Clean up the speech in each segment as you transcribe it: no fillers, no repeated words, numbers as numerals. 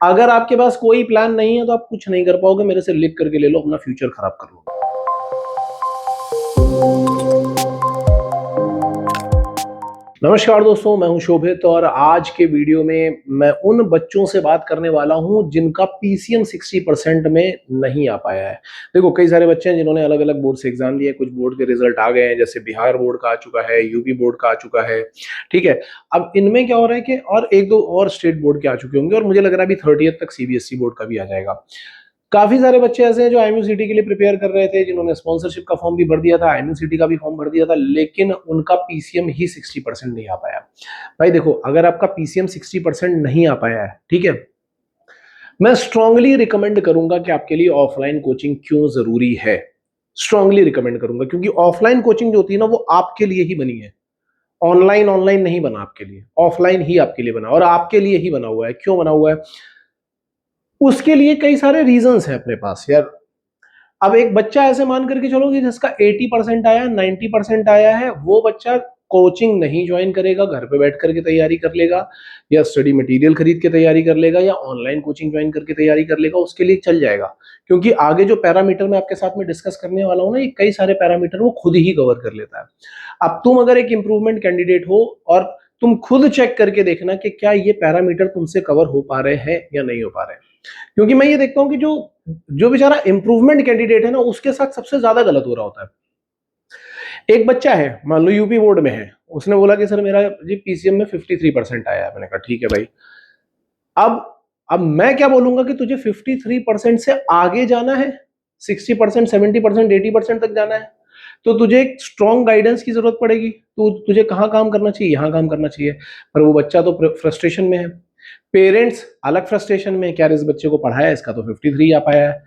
अगर आपके पास कोई प्लान नहीं है तो आप कुछ नहीं कर पाओगे। मेरे से लिख करके ले लो, अपना फ्यूचर खराब कर लो। नमस्कार दोस्तों, मैं हूं शोभित और आज के वीडियो में मैं उन बच्चों से बात करने वाला हूं जिनका पीसीएम 60% में नहीं आ पाया है। देखो, कई सारे बच्चे हैं जिन्होंने अलग अलग बोर्ड से एग्जाम दिए, कुछ बोर्ड के रिजल्ट आ गए हैं, जैसे बिहार बोर्ड का आ चुका है, यूपी बोर्ड का आ चुका है। ठीक है, अब इनमें क्या हो रहा है कि और एक दो और स्टेट बोर्ड के आ चुके होंगे और मुझे लग रहा है अभी 30th तक सीबीएसई बोर्ड का भी आ जाएगा। काफी सारे बच्चे ऐसे हैं जो आईएमयूसीटी के लिए प्रिपेयर कर रहे थे, जिन्होंने स्पॉन्सरशिप का फॉर्म भी भर दिया था, आईएमयूसीटी का भी फॉर्म भर दिया था, लेकिन उनका पीसीएम ही 60% नहीं आ पाया। भाई देखो, अगर आपका पीसीएम 60% नहीं आ पाया है, ठीक है, मैं स्ट्रांगली रिकमेंड करूंगा कि आपके लिए ऑफलाइन कोचिंग क्यों जरूरी है। स्ट्रांगली रिकमेंड करूंगा क्योंकि ऑफलाइन कोचिंग जो होती है ना, वो आपके लिए ही बनी है। ऑनलाइन ऑनलाइन नहीं बना आपके लिए, ऑफलाइन ही आपके लिए बना, और आपके लिए ही बना हुआ है। क्यों बना हुआ है? उसके लिए कई सारे रीजंस हैं अपने पास यार। अब एक बच्चा ऐसे मान करके चलो कि जिसका 80% आया, 90% आया है, वो बच्चा कोचिंग नहीं ज्वाइन करेगा, घर पे बैठ करके तैयारी कर लेगा, या स्टडी मटेरियल खरीद के तैयारी कर लेगा, या ऑनलाइन कोचिंग ज्वाइन करके तैयारी कर लेगा, उसके लिए चल जाएगा। क्योंकि आगे जो पैरामीटर मैं आपके साथ में डिस्कस करने वाला हूं ना, ये कई सारे पैरामीटर वो खुद ही कवर कर लेता है। अब तुम अगर एक इंप्रूवमेंट कैंडिडेट हो और तुम खुद चेक करके देखना कि क्या ये पैरामीटर तुमसे कवर हो पा रहे हैं या नहीं हो पा रहे हैं। क्योंकि मैं ये देखता हूं कि जो जो बेचारा इंप्रूवमेंट कैंडिडेट है ना, उसके साथ सबसे ज्यादा गलत हो रहा होता है। एक बच्चा है, मान लो यूपी बोर्ड में है, उसने बोला कि सर मेरा जी पीसीएम में 53% आया है। मैंने कहा ठीक है भाई, अब अब मैं क्या बोलूंगा कि तुझे 53% से आगे जाना है, 60%, 70%, 80% तक जाना है, तो तुझे एक स्ट्रॉन्ग गाइडेंस की जरूरत पड़ेगी। तुझे कहाँ काम करना चाहिए? यहाँ काम करना चाहिए। पर वो बच्चा तो फ्रस्ट्रेशन में है, पेरेंट्स अलग फ्रस्ट्रेशन में, क्या इस बच्चे को पढ़ाया, इसका तो 53 आ पाया है।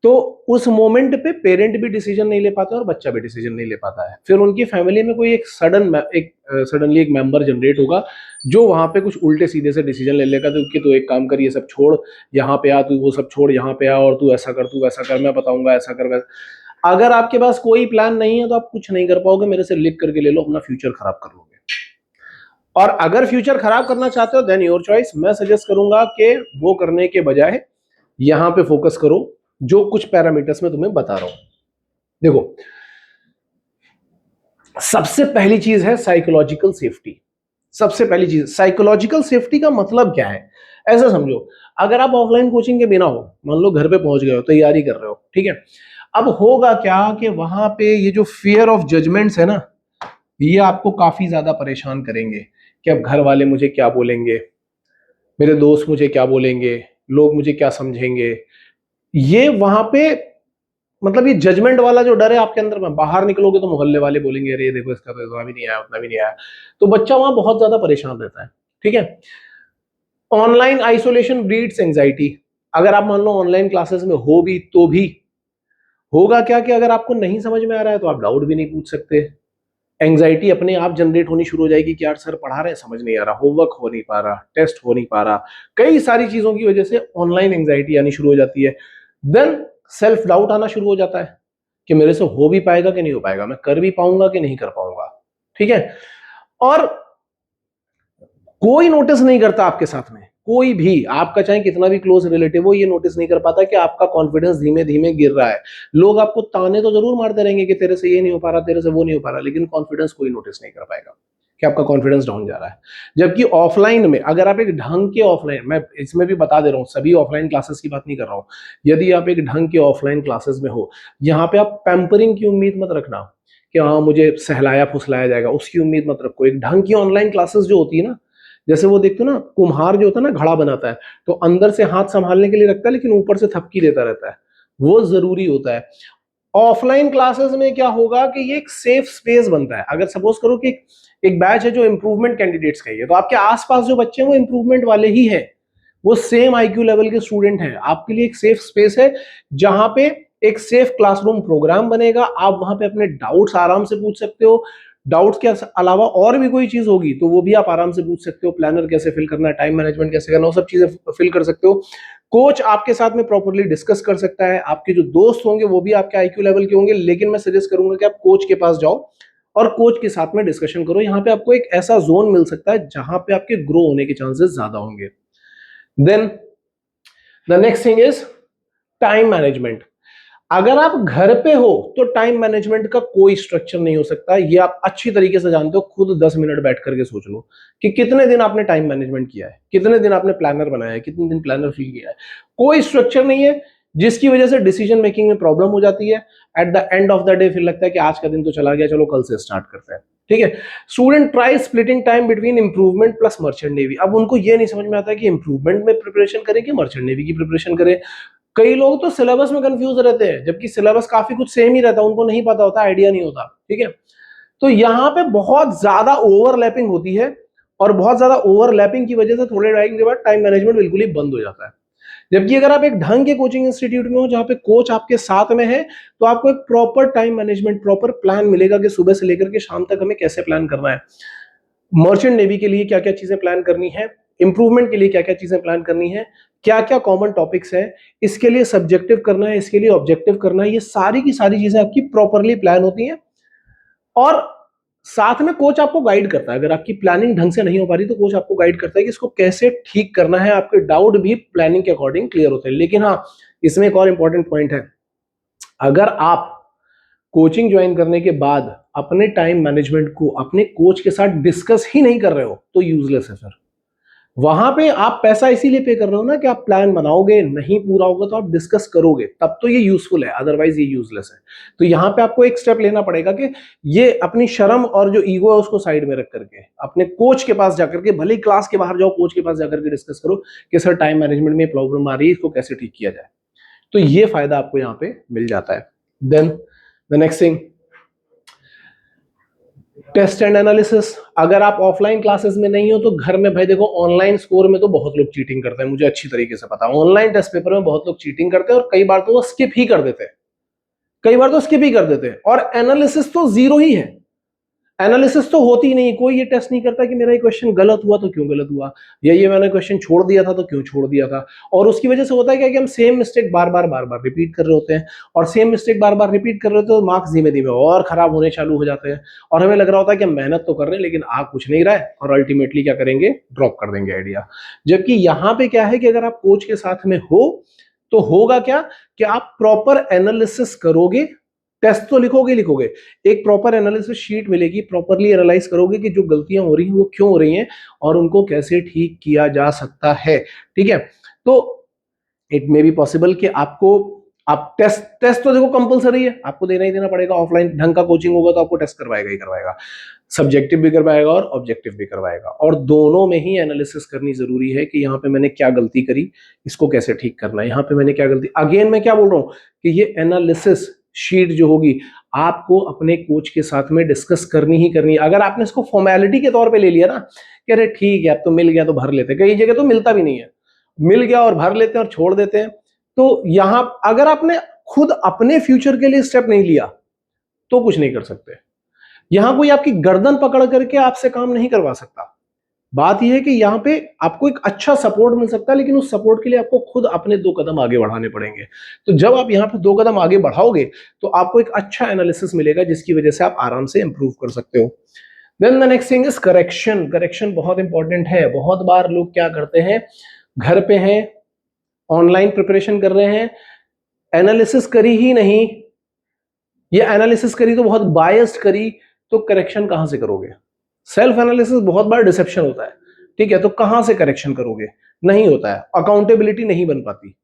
तो उस मोमेंट पे पेरेंट भी डिसीजन नहीं ले पाते और बच्चा भी डिसीजन नहीं ले पाता है। फिर उनकी फैमिली में कोई एक सडनली एक मेंबर जनरेट होगा जो वहां पे कुछ उल्टे सीधे से डिसीजन ले लेगा, तो कि तू एक काम कर, ये सब छोड़, यहाँ पे आ, तू वो सब छोड़, यहाँ पे आ, और तू ऐसा कर, तू वैसा कर, मैं बताऊंगा ऐसा कर वैसा। अगर आपके पास कोई प्लान नहीं है तो आप कुछ नहीं कर पाओगे। मेरे से लिख करके ले लो, अपना फ्यूचर खराब कर लोगे। और अगर फ्यूचर खराब करना चाहते हो देन योर चॉइस। मैं सजेस्ट करूंगा कि वो करने के बजाय यहां पे फोकस करो, जो कुछ पैरामीटर्स मैं तुम्हें बता रहा हूं। देखो, सबसे पहली चीज है साइकोलॉजिकल सेफ्टी। सबसे पहली चीज साइकोलॉजिकल सेफ्टी का मतलब क्या है? ऐसा समझो, अगर आप ऑफलाइन कोचिंग के बिना हो, मान लो घर पे पहुंच गए हो, तैयारी कर रहे हो, ठीक है, अब होगा क्या कि वहां पे ये जो फियर ऑफ जजमेंट्स है ना, ये आपको काफी ज्यादा परेशान करेंगे कि अब घर वाले मुझे क्या बोलेंगे, मेरे दोस्त मुझे क्या बोलेंगे, लोग मुझे क्या समझेंगे। ये वहां पे मतलब ये जजमेंट वाला जो डर है आपके अंदर में, बाहर निकलोगे तो मोहल्ले वाले बोलेंगे अरे ये देखो इसका तो इतना भी नहीं आया, उतना भी नहीं आया। तो बच्चा वहां बहुत ज्यादा परेशान रहता है। ठीक है, ऑनलाइन आइसोलेशन ब्रीड्स एंजाइटी। अगर आप मान लो ऑनलाइन क्लासेस में हो भी, तो भी होगा क्या कि अगर आपको नहीं समझ में आ रहा है तो आप डाउट भी नहीं पूछ सकते। एंजाइटी अपने आप जनरेट होनी शुरू हो जाएगी कि यार सर पढ़ा रहे हैं, समझ नहीं आ रहा, होमवर्क हो नहीं पा रहा, टेस्ट हो नहीं पा रहा। कई सारी चीजों की वजह से ऑनलाइन एंजाइटी आनी शुरू हो जाती है। देन सेल्फ डाउट आना शुरू हो जाता है कि मेरे से हो भी पाएगा कि नहीं हो पाएगा, मैं कर भी पाऊंगा कि नहीं कर पाऊंगा। ठीक है, और कोई नोटिस नहीं करता आपके साथ में, कोई भी आपका चाहे कितना भी क्लोज रिलेटिव हो, ये नोटिस नहीं कर पाता कि आपका कॉन्फिडेंस धीमे धीमे गिर रहा है। लोग आपको ताने तो जरूर मारते रहेंगे कि तेरे से ये नहीं हो पा रहा, तेरे से वो नहीं हो पा रहा, लेकिन कॉन्फिडेंस कोई नोटिस नहीं कर पाएगा कि आपका कॉन्फिडेंस डाउन जा रहा है। जबकि ऑफलाइन में अगर आप एक ढंग के ऑफलाइन, मैं इसमें भी बता दे रहा हूँ, सभी ऑफलाइन क्लासेस की बात नहीं कर रहा हूँ, यदि आप एक ढंग के ऑफलाइन क्लासेस में हो, यहाँ पे आप पैम्परिंग की उम्मीद मत रखना कि हाँ मुझे सहलाया फुसलाया जाएगा, उसकी उम्मीद मत रखो। एक ढंग की ऑनलाइन क्लासेस जो होती है ना, जैसे वो देखते हो ना, कुम्हार जो होता है ना, घड़ा बनाता है, तो अंदर से हाथ संभालने के लिए रखता है लेकिन ऊपर से थपकी देता रहता है, वो जरूरी होता है। ऑफलाइन क्लासेस में क्या होगा कि ये एक सेफ स्पेस बनता है। अगर सपोज करो कि एक बैच है जो इंप्रूवमेंट कैंडिडेट्स का ही है, तो आपके आसपास जो बच्चे हैं वो इंप्रूवमेंट वाले ही हैं, वो सेम आईक्यू लेवल के स्टूडेंट हैं। आपके लिए एक सेफ स्पेस है जहां पे एक सेफ क्लासरूम प्रोग्राम बनेगा। आप वहां पे अपने डाउट्स आराम से पूछ सकते हो। डाउट्स के अलावा और भी कोई चीज होगी तो वो भी आप आराम से पूछ सकते हो। प्लानर कैसे फिल करना है, टाइम मैनेजमेंट कैसे करना, वो सब चीजें फिल कर सकते हो। कोच आपके साथ में प्रॉपर्ली डिस्कस कर सकता है। आपके जो दोस्त होंगे वो भी आपके आईक्यू लेवल के होंगे, लेकिन मैं सजेस्ट करूंगा कि आप कोच के पास जाओ और कोच के साथ में डिस्कशन करो। यहाँ पे आपको एक ऐसा जोन मिल सकता है जहां पे आपके ग्रो होने के चांसेस ज्यादा होंगे। Then the next thing is time management. अगर आप घर पे हो तो टाइम मैनेजमेंट का कोई स्ट्रक्चर नहीं हो सकता, ये आप अच्छी तरीके से जानते हो। खुद 10 मिनट बैठ करके सोच लो कि कितने दिन आपने टाइम मैनेजमेंट किया है, कितने दिन आपने प्लानर बनाया है, कितने दिन प्लानर फिल किया है। कोई स्ट्रक्चर नहीं है, जिसकी वजह से डिसीजन मेकिंग में प्रॉब्लम हो जाती है। At the end of the day फिर लगता है कि आज का दिन तो चला गया, चलो कल से स्टार्ट करते हैं। ठीक है, student try splitting time between improvement plus merchant navy. अब उनको ये नहीं समझ में आता कि इंप्रूवमेंट में प्रिपरेशन करें कि मर्चेंट नेवी की प्रिपरेशन करें। कई लोग तो सिलेबस में कंफ्यूज रहते हैं, जबकि सिलेबस काफी कुछ सेम ही रहता है, उनको नहीं पता होता, आइडिया नहीं होता। ठीक है, तो यहाँ पे बहुत ज्यादा ओवरलैपिंग होती है, और बहुत ज्यादा ओवरलैपिंग की वजह से थोड़े टाइम के बाद टाइम मैनेजमेंट बिल्कुल ही बंद हो जाता है। जबकि अगर आप एक ढंग के कोचिंग इंस्टीट्यूट में हो जहां पे कोच आपके साथ में है, तो आपको एक proper time management, proper plan मिलेगा कि सुबह से लेकर के शाम तक हमें कैसे प्लान करना है। मर्चेंट नेवी के लिए क्या क्या चीजें प्लान करनी है, इंप्रूवमेंट के लिए क्या क्या चीजें प्लान करनी है, क्या क्या कॉमन टॉपिक्स है, इसके लिए सब्जेक्टिव करना है, इसके लिए ऑब्जेक्टिव करना है, ये सारी की सारी चीजें आपकी प्रॉपरली प्लान होती हैं। और साथ में कोच आपको गाइड करता है। अगर आपकी प्लानिंग ढंग से नहीं हो पा रही तो कोच आपको गाइड करता है कि इसको कैसे ठीक करना है। आपके डाउट भी प्लानिंग के अकॉर्डिंग क्लियर होते हैं। लेकिन हाँ, इसमें एक और इंपॉर्टेंट पॉइंट है, अगर आप कोचिंग ज्वाइन करने के बाद अपने टाइम मैनेजमेंट को अपने कोच के साथ डिस्कस ही नहीं कर रहे हो तो यूजलेस है। फिर वहां पे आप पैसा इसीलिए पे कर रहे हो ना कि आप प्लान बनाओगे, नहीं पूरा होगा तो आप डिस्कस करोगे, तब तो ये यूजफुल है, अदरवाइज ये यूजलेस है। तो यहां पे आपको एक स्टेप लेना पड़ेगा कि ये अपनी शर्म और जो ईगो है उसको साइड में रख करके अपने कोच के पास जाकर के, भले ही क्लास के बाहर जाओ, कोच के पास जाकर के डिस्कस करो कि सर टाइम मैनेजमेंट में प्रॉब्लम आ रही है, इसको कैसे ठीक किया जाए। तो ये फायदा आपको यहाँ पे मिल जाता है। Then the next thing, test and analysis. अगर आप ऑफलाइन क्लासेस में नहीं हो तो घर में, भाई देखो ऑनलाइन स्कोर में तो बहुत लोग चीटिंग करते हैं, मुझे अच्छी तरीके से पता है। ऑनलाइन टेस्ट पेपर में बहुत लोग चीटिंग करते हैं और कई बार तो वो स्किप ही कर देते हैं, कई बार तो स्किप ही कर देते हैं। और एनालिसिस तो जीरो ही है, एनालिसिस तो होती ही नहीं। कोई ये टेस्ट नहीं करता कि मेरा ये क्वेश्चन गलत हुआ तो क्यों गलत हुआ, या ये मैंने क्वेश्चन छोड़ दिया था तो क्यों छोड़ दिया था। और उसकी वजह से होता है क्या कि हम सेम मिस्टेक बार बार रिपीट कर रहे होते हैं, और सेम मिस्टेक बार बार रिपीट कर रहे होते हैं तो मार्क्स धीमे धीमे और खराब होने चालू हो जाते हैं। और हमें लग रहा होता है कि हम मेहनत तो कर रहे हैं लेकिन आ कुछ नहीं रहा है, और अल्टीमेटली क्या करेंगे, ड्रॉप कर देंगे आइडिया। जबकि यहाँ पे क्या है कि अगर आप कोच के साथ में हो तो होगा क्या कि आप प्रॉपर एनालिसिस करोगे। टेस्ट तो लिखोगे लिखोगे, एक प्रॉपर एनालिसिस शीट मिलेगी, प्रॉपरली एनालाइज करोगे कि जो गलतियां हो रही हैं वो क्यों हो रही हैं और उनको कैसे ठीक किया जा सकता है। ठीक है, तो इट मे बी पॉसिबल कि आपको, आप टेस्ट टेस्ट तो देखो कंपलसरी है, आपको देना ही देना पड़ेगा। ऑफलाइन ढंग का कोचिंग होगा तो आपको टेस्ट करवाएगा ही करवाएगा, सब्जेक्टिव भी करवाएगा और ऑब्जेक्टिव भी करवाएगा। और दोनों में ही एनालिसिस करनी जरूरी है कि यहाँ पे मैंने क्या गलती करी, इसको कैसे ठीक करना है। यहाँ पे मैंने क्या गलती, अगेन मैं क्या बोल रहा हूँ कि ये एनालिसिस शीट जो होगी आपको अपने कोच के साथ में डिस्कस करनी ही करनी है। अगर आपने इसको फॉर्मेलिटी के तौर पे ले लिया ना कि अरे ठीक है अब तो मिल गया तो भर लेते, कई जगह तो मिलता भी नहीं है, मिल गया और भर लेते हैं और छोड़ देते हैं। तो यहां अगर आपने खुद अपने फ्यूचर के लिए स्टेप नहीं लिया तो कुछ नहीं कर सकते। यहां कोई आपकी गर्दन पकड़ करके आपसे काम नहीं करवा सकता। बात यह है कि यहाँ पे आपको एक अच्छा सपोर्ट मिल सकता है, लेकिन उस सपोर्ट के लिए आपको खुद अपने 2 कदम आगे बढ़ाने पड़ेंगे। तो जब आप यहाँ पे 2 कदम आगे बढ़ाओगे तो आपको एक अच्छा एनालिसिस मिलेगा जिसकी वजह से आप आराम से इंप्रूव कर सकते हो। Then the next thing is correction. Correction बहुत इंपॉर्टेंट है। बहुत बार लोग क्या करते हैं, घर पे हैं, ऑनलाइन प्रिपरेशन कर रहे हैं, एनालिसिस करी ही नहीं, या एनालिसिस करी तो बहुत बायस्ड करी, तो करेक्शन कहां से करोगे। सेल्फ एनालिसिस बहुत बार डिसेप्शन होता है। ठीक है, तो कहां से करेक्शन करोगे, नहीं होता है, अकाउंटेबिलिटी नहीं बन पाती,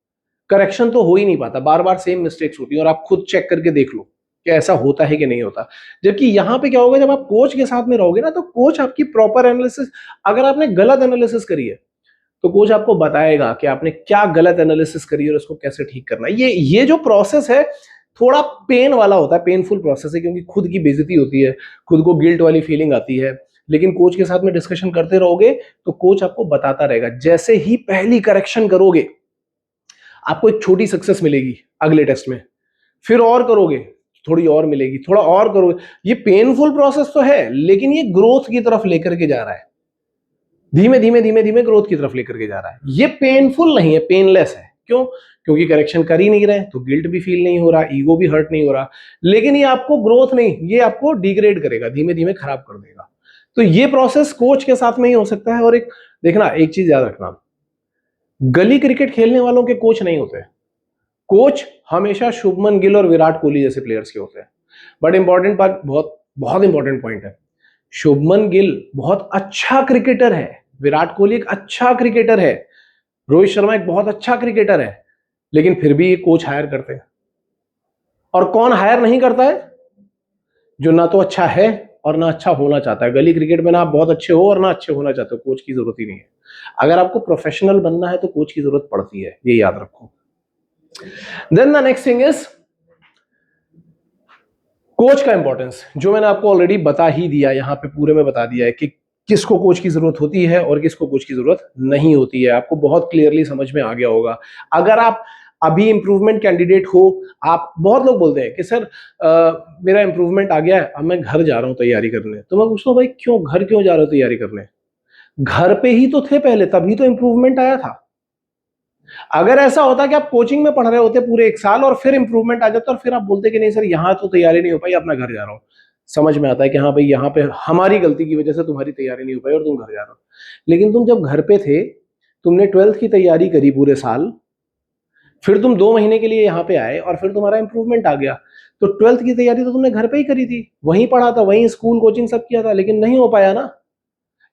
करेक्शन तो हो ही नहीं पाता, बार बार सेम मिस्टेक्स होती है। और आप खुद चेक करके देख लो कि ऐसा होता है कि नहीं होता। जबकि यहां पे क्या होगा, जब आप कोच के साथ में रहोगे ना तो कोच आपकी प्रॉपर एनालिसिस, अगर आपने गलत एनालिसिस करी है तो कोच आपको बताएगा कि आपने क्या गलत एनालिसिस करी है और उसको कैसे ठीक करना है। ये जो प्रोसेस है थोड़ा पेन वाला होता है, पेनफुल प्रोसेस है, क्योंकि खुद की बेइज्जती होती है, खुद को गिल्ट वाली फीलिंग आती है। लेकिन कोच के साथ में डिस्कशन करते रहोगे तो कोच आपको बताता रहेगा। जैसे ही पहली करेक्शन करोगे आपको एक छोटी सक्सेस मिलेगी अगले टेस्ट में, फिर और करोगे थोड़ी और मिलेगी, थोड़ा और करोगे। ये पेनफुल प्रोसेस तो है लेकिन ये ग्रोथ की तरफ लेकर के जा रहा है, धीमे धीमे धीमे धीमे ग्रोथ की तरफ लेकर के जा रहा है। ये पेनफुल नहीं है, पेनलेस है। क्यों? क्योंकि करेक्शन कर ही नहीं रहे तो गिल्ट भी फील नहीं हो रहा, ईगो भी हर्ट नहीं हो रहा। लेकिन ये आपको ग्रोथ नहीं, ये आपको डिग्रेड करेगा, धीमे धीमे खराब कर देगा। तो ये प्रोसेस कोच के साथ में ही हो सकता है। और एक देखना, एक चीज याद रखना, गली क्रिकेट खेलने वालों के कोच नहीं होते। कोच हमेशा शुभमन गिल और विराट कोहली जैसे प्लेयर्स के होते हैं। बट इंपॉर्टेंट बात, बहुत बहुत इंपॉर्टेंट पॉइंट है, शुभमन गिल बहुत अच्छा क्रिकेटर है, विराट कोहली एक अच्छा क्रिकेटर है, रोहित शर्मा एक बहुत अच्छा क्रिकेटर है, लेकिन फिर भी ये कोच हायर करते हैं। और कौन हायर नहीं करता है? जो ना तो अच्छा है और ना अच्छा होना चाहता है। गली क्रिकेट में ना आप बहुत अच्छे हो और ना अच्छे होना चाहते हो, कोच की जरूरत ही नहीं है। अगर आपको प्रोफेशनल बनना है तो कोच की जरूरत पड़ती है, ये याद रखो। Then the next thing is coach का इंपॉर्टेंस, जो मैंने आपको ऑलरेडी बता ही दिया, यहां पे पूरे में बता दिया है कि किसको कोच की जरूरत होती है और किसको कोच की जरूरत नहीं होती है। आपको बहुत क्लियरली समझ में आ गया होगा। अगर आप अभी इंप्रूवमेंट कैंडिडेट हो, आप, बहुत लोग बोलते हैं कि सर मेरा इंप्रूवमेंट आ गया है, अब मैं घर जा रहा हूं तैयारी करने। तो मैं पूछता हूं भाई क्यों घर क्यों जा रहे हो तैयारी करने? घर पे ही तो थे पहले, तभी तो इंप्रूवमेंट आया था। अगर ऐसा होता कि आप कोचिंग में पढ़ रहे होते पूरे एक साल और फिर इंप्रूवमेंट आ जाता और फिर आप बोलते कि नहीं सर यहां तो तैयारी नहीं हो पाई, अब मैं घर जा रहा हूं, समझ में आता है कि हाँ भाई यहाँ पे हमारी गलती की वजह से तुम्हारी तैयारी नहीं हो पाई और तुम घर जा रहे हो। लेकिन तुम जब घर पे थे, तुमने 12th की तैयारी करी पूरे साल, फिर तुम 2 महीने के लिए यहाँ पे आए और फिर तुम्हारा इंप्रूवमेंट आ गया। तो 12th की तैयारी तो तुमने घर पे ही करी थी, वहीं पढ़ा था, वहीं स्कूल कोचिंग सब किया था, लेकिन नहीं हो पाया ना।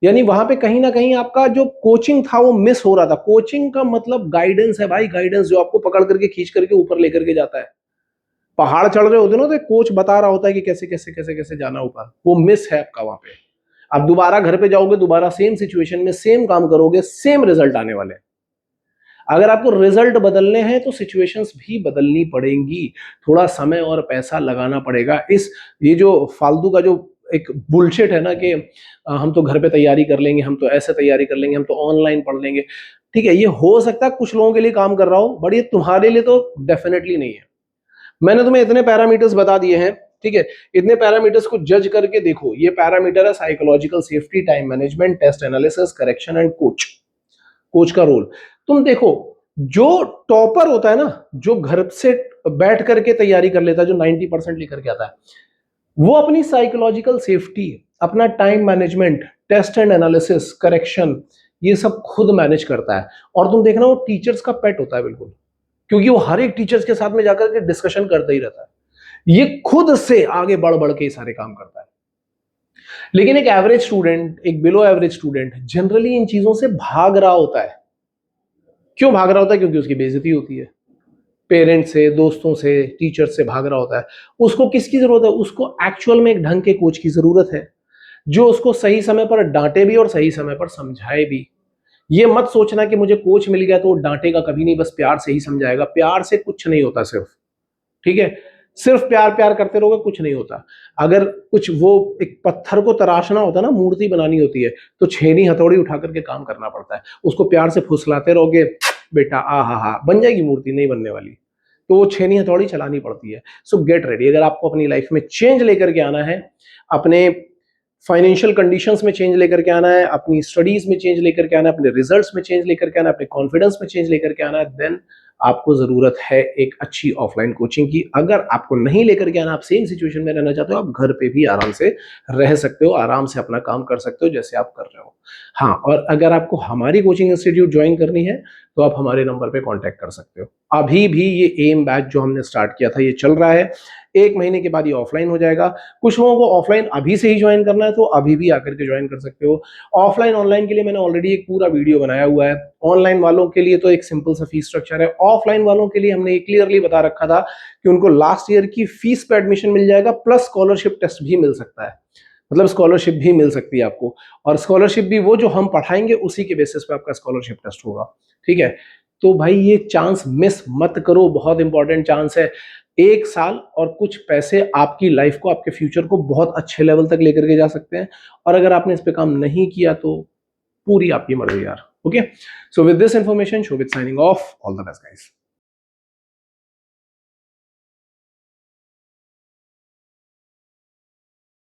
यानी वहां पे कहीं ना कहीं आपका जो कोचिंग था वो मिस हो रहा था। कोचिंग का मतलब गाइडेंस है भाई, गाइडेंस जो आपको पकड़ करके खींच करके ऊपर लेकर के जाता है। पहाड़ चढ़ रहे होते ना तो कोच बता रहा होता है कि कैसे कैसे कैसे कैसे जाना ऊपर, वो मिस है आपका वहां पे। आप दोबारा घर पे जाओगे, दोबारा सेम सिचुएशन में सेम काम करोगे, सेम रिजल्ट आने वाले हैं। अगर आपको रिजल्ट बदलने हैं तो सिचुएशंस भी बदलनी पड़ेंगी, थोड़ा समय और पैसा लगाना पड़ेगा। ये जो फालतू का जो एक बुलशिट है ना कि हम तो घर पे तैयारी कर लेंगे, हम तो ऐसे तैयारी कर लेंगे, हम तो ऑनलाइन पढ़ लेंगे, ठीक है, ये हो सकता है कुछ लोगों के लिए काम कर रहा हो, बट ये तुम्हारे लिए तो डेफिनेटली नहीं है। मैंने तुम्हें इतने पैरामीटर्स बता दिए हैं, ठीक है, इतने पैरामीटर्स को जज करके देखो। ये पैरामीटर है psychological safety, time management, test analysis, correction and coach. Coach का रोल तुम देखो, जो टॉपर होता है ना, जो घर से बैठ करके तैयारी कर लेता है, जो 90% लेकर के आता है, वो अपनी साइकोलॉजिकल सेफ्टी, अपना time management, test and analysis, correction, ये सब खुद मैनेज करता है। और तुम देखना वो टीचर्स का पेट होता है बिल्कुल, क्योंकि वो हर एक टीचर्स के साथ में जाकर के डिस्कशन करता ही रहता है। ये खुद से आगे बढ़ बढ़ के सारे काम करता है। लेकिन एक एवरेज स्टूडेंट, एक below average student generally in चीजों से भाग रहा होता है। क्यों भाग रहा होता है? क्योंकि उसकी बेइज्जती होती है, पेरेंट्स से, दोस्तों से, टीचर से भाग रहा होता है। उसको किसकी जरूरत है? उसको एक्चुअल में एक ढंग के कोच की जरूरत है, जो उसको सही समय पर डांटे भी और सही समय पर समझाए भी। ये मत सोचना कि मुझे कोच मिल गया तो वो डांटेगा कभी नहीं, बस प्यार से ही समझाएगा। प्यार से कुछ नहीं होता सिर्फ, ठीक है, सिर्फ प्यार प्यार करते रहोगे कुछ नहीं होता। अगर कुछ वो एक पत्थर को तराशना होता है ना, मूर्ति बनानी होती है, तो छेनी हथौड़ी उठा करके काम करना पड़ता है। उसको प्यार से फुसलाते रहोगे, बेटा आ हा हा, बन जाएगी मूर्ति, नहीं बनने वाली। तो वो छेनी हथौड़ी चलानी पड़ती है। सो गेट रेडी। अगर आपको अपनी लाइफ में चेंज लेकर के आना है, अपने फाइनेंशियल कंडीशंस में चेंज लेकर के आना है, अपनी स्टडीज में चेंज लेकर के आना है, अपने रिजल्ट्स में चेंज लेकर के आना है, अपने कॉन्फिडेंस में चेंज लेकर के आना है, देन आपको जरूरत है एक अच्छी ऑफलाइन कोचिंग की। अगर आपको नहीं लेकर के आना, आप सेम सिचुएशन में रहना चाहते हो, आप घर पे भी आराम से रह सकते हो, आराम से अपना काम कर सकते हो जैसे आप कर रहे हो। हाँ, और अगर आपको हमारी कोचिंग इंस्टीट्यूट ज्वाइन करनी है तो आप हमारे नंबर पे कांटेक्ट कर सकते हो। अभी भी ये एम बैच जो हमने स्टार्ट किया था ये चल रहा है, 1 महीने के बाद ये ऑफलाइन हो जाएगा। कुछ लोगों को ऑफलाइन अभी से ही ज्वाइन करना है तो अभी भी आकर के ज्वाइन कर सकते हो। ऑफलाइन ऑनलाइन के लिए मैंने ऑलरेडी एक पूरा वीडियो बनाया हुआ है। ऑनलाइन वालों के लिए तो एक सिंपल सा फीस स्ट्रक्चर है, ऑफलाइन वालों के लिए हमने ये क्लियरली बता रखा था कि उनको लास्ट ईयर की फीस पे एडमिशन मिल जाएगा, प्लस स्कॉलरशिप टेस्ट भी मिल सकता है, मतलब स्कॉलरशिप भी मिल सकती है आपको। और स्कॉलरशिप भी वो जो हम पढ़ाएंगे उसी के बेसिस पे आपका स्कॉलरशिप टेस्ट होगा, ठीक है। तो भाई ये चांस मिस मत करो, बहुत इंपॉर्टेंट चांस है। 1 साल और कुछ पैसे आपकी लाइफ को, आपके फ्यूचर को बहुत अच्छे लेवल तक लेकर के जा सकते हैं। और अगर आपने इस पे काम नहीं किया तो पूरी आपकी मर्जी यार। Okay, so with this information, Shobhit signing off. All the best guys.